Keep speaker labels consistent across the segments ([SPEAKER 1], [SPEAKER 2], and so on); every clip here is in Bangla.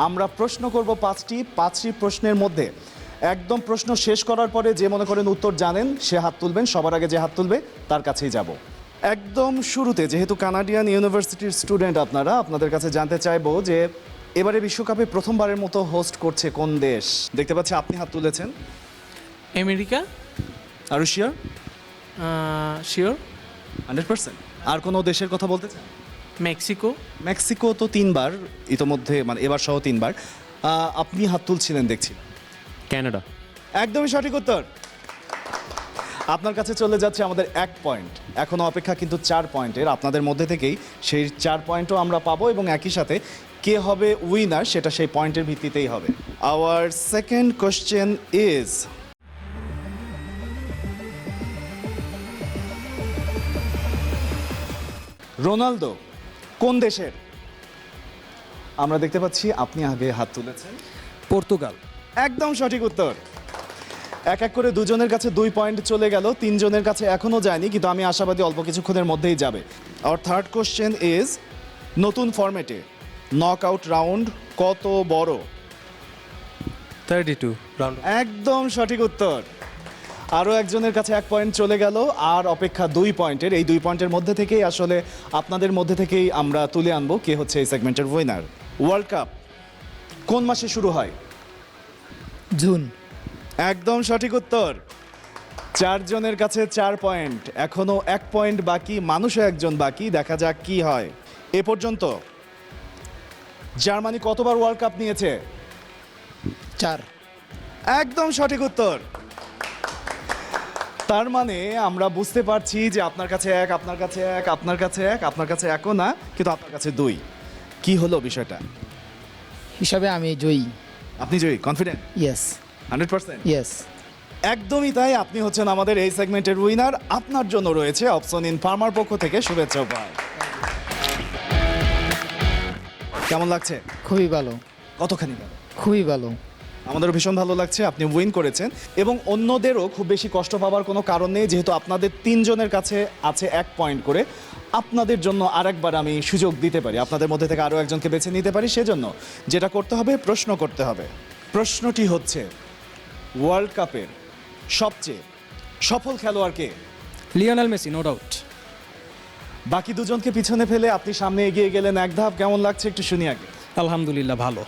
[SPEAKER 1] আমরা প্রশ্ন করব পাঁচটি প্রশ্নের মধ্যে একদম প্রশ্ন শেষ করার পরে যে মনে করেন উত্তর জানেন সে হাত তুলবেন, সবার আগে যে হাত তুলবে তার কাছেই যাব। একদম শুরুতে যেহেতু কানাডিয়ান ইউনিভার্সিটির স্টুডেন্ট আপনারা, আপনাদের কাছে জানতে চাইবো যে এবারে বিশ্বকাপে প্রথমবারের মতো হোস্ট করছে কোন দেশ? দেখতে পাচ্ছি আপনি হাত তুলেছেন।
[SPEAKER 2] আমেরিকা।
[SPEAKER 1] আর শিওর?
[SPEAKER 2] শিওর।
[SPEAKER 1] 100%? আর কোনো দেশের কথা বলতে চান?
[SPEAKER 2] মেক্সিকো।
[SPEAKER 1] মেক্সিকো তো 3বার ইতোমধ্যে, মানে এবার সহ 3বার। আপনি হাত তুলছিলেন দেখছি।
[SPEAKER 3] ক্যানাডা।
[SPEAKER 1] একদমই সঠিক উত্তর। আপনার কাছে চলে যাচ্ছে আমাদের 1 পয়েন্ট। এখনো অপেক্ষা কিন্তু 4 পয়েন্টের। আপনাদের মধ্যে থেকেই সেই 4 পয়েন্টও আমরা পাবো এবং একই সাথে কে হবে উইনার সেটা সেই পয়েন্টের ভিত্তিতেই হবে। Our second question is, Ronaldo কোন দেশের? আমরা দেখতে পাচ্ছি আপনি আগে হাত তুলেছেন।
[SPEAKER 3] পর্তুগাল।
[SPEAKER 1] একদম সঠিক উত্তর। এক এক করে দুজনের কাছে 2 পয়েন্ট চলে গেল, 3 জনের কাছে এখনো যায়নি, কিন্তু আমি আশাবাদী অল্প কিছুক্ষণের মধ্যেই যাবে। আর থার্ড কোশ্চেন ইজ, নতুন ফরম্যাটে নক আউট রাউন্ড কত বড়?
[SPEAKER 3] 32 রাউন্ড।
[SPEAKER 1] একদম সঠিক উত্তর। আরও একজনের কাছে 1 পয়েন্ট চলে গেল, আর অপেক্ষা 2 পয়েন্টের। এই 2 পয়েন্টের মধ্যে থেকেই আসলে আপনাদের মধ্যে থেকেই আমরা তুলে আনবো কে হচ্ছে এই সেগমেন্টের উইনার। ওয়ার্ল্ড কাপ কোন মাসে শুরু হয়?
[SPEAKER 4] জুন।
[SPEAKER 1] একদম সঠিক উত্তর। 4 জনের কাছে 4 পয়েন্ট, এখনো 1 পয়েন্ট বাকি, মানুষও একজন বাকি। দেখা যাক কি হয়। এ পর্যন্ত জার্মানি কতবার ওয়ার্ল্ড কাপ নিয়েছে?
[SPEAKER 4] 4।
[SPEAKER 1] একদম সঠিক উত্তর। তার মানে আমরা বুঝতে পারছি যে আপনার কাছে 1, আপনার কাছে 1, আপনার কাছে 1, আপনার কাছে 1ও না, কিন্তু আপনার কাছে 2। কি হলো বিষয়টা?
[SPEAKER 4] হিসাবে আমি জয়ী।
[SPEAKER 1] আপনি জয়ী? কনফিডেন্ট?
[SPEAKER 4] ইয়েস।
[SPEAKER 1] 100%?
[SPEAKER 4] ইয়েস।
[SPEAKER 1] একদমই তাই, আপনি হচ্ছেন আমাদের এই সেগমেন্টের উইনার। আপনার জন্য রয়েছে অপশন ইন ফার্মার পক্ষ থেকে শুভেচ্ছা উপহার। কেমন লাগছে?
[SPEAKER 4] খুবই ভালো।
[SPEAKER 1] কতখানি ভালো?
[SPEAKER 4] খুবই ভালো।
[SPEAKER 1] আমাদেরও ভীষণ ভালো লাগছে। আপনি উইন করেছেন এবং অন্যদেরও খুব বেশি কষ্ট পাওয়ার কোনো কারণ নেই, যেহেতু আপনাদের 3 জনের কাছে আছে 1 পয়েন্ট করে। আপনাদের জন্য আরেকবার আমি সুযোগ দিতে পারি, আপনাদের মধ্যে থেকে আরও একজনকে বেছে নিতে পারি। সেজন্য যেটা করতে হবে, প্রশ্ন করতে হবে। প্রশ্নটি হচ্ছে, ওয়ার্ল্ড কাপের সবচেয়ে সফল খেলোয়াড় কে?
[SPEAKER 3] Lionel Messi, no doubt.
[SPEAKER 1] বাকি দুজনকে পিছনে ফেলে আপনি সামনে এগিয়ে গেলেন 1 ধাপ। কেমন লাগছে একটু শুনি আগে।
[SPEAKER 3] আলহামদুলিল্লাহ ভালো।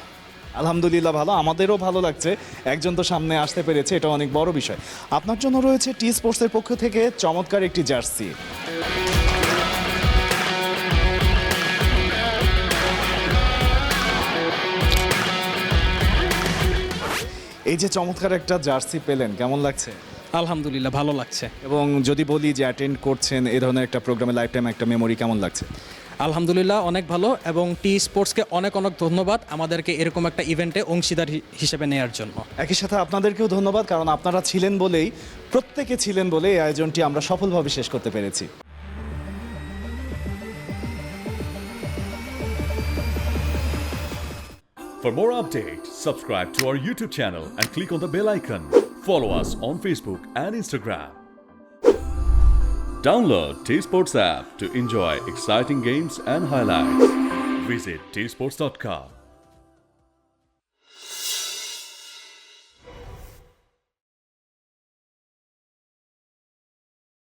[SPEAKER 1] আলহামদুলিল্লাহ ভালো। আমাদেরও ভালো লাগছে, একজন তো সামনে আসতে পেরেছে, এটা অনেক বড় বিষয়। আপনার জন্য রয়েছে টি স্পোর্টসের পক্ষ থেকে চমৎকার একটি জার্সি। এই যে চমৎকার একটা জার্সি পেলেন, কেমন লাগছে?
[SPEAKER 3] আলহামদুলিল্লাহ ভালো লাগছে।
[SPEAKER 1] এবং যদি বলি যে অ্যাটেন্ড করছেন এই ধরনের একটা প্রোগ্রামে, লাইফ টাইম একটা মেমোরি, কেমন লাগছে?
[SPEAKER 3] আলহামদুলিল্লাহ অনেক ভালো, এবং টি স্পোর্টসকে অনেক অনেক ধন্যবাদ আমাদেরকে এরকম একটা ইভেন্টে অংশীদার হিসেবে নেওয়ার জন্য।
[SPEAKER 1] একই সাথে আপনাদেরকেও ধন্যবাদ, কারণ আপনারা ছিলেন বলেই, প্রত্যেকে ছিলেন বলেই এই আয়োজনটি আমরা সফলভাবে শেষ করতে পেরেছি।
[SPEAKER 5] For more updates, subscribe to our YouTube channel and click on the bell icon. Follow us on Facebook and Instagram. Download T-Sports app to enjoy exciting games and highlights. Visit tsports.com.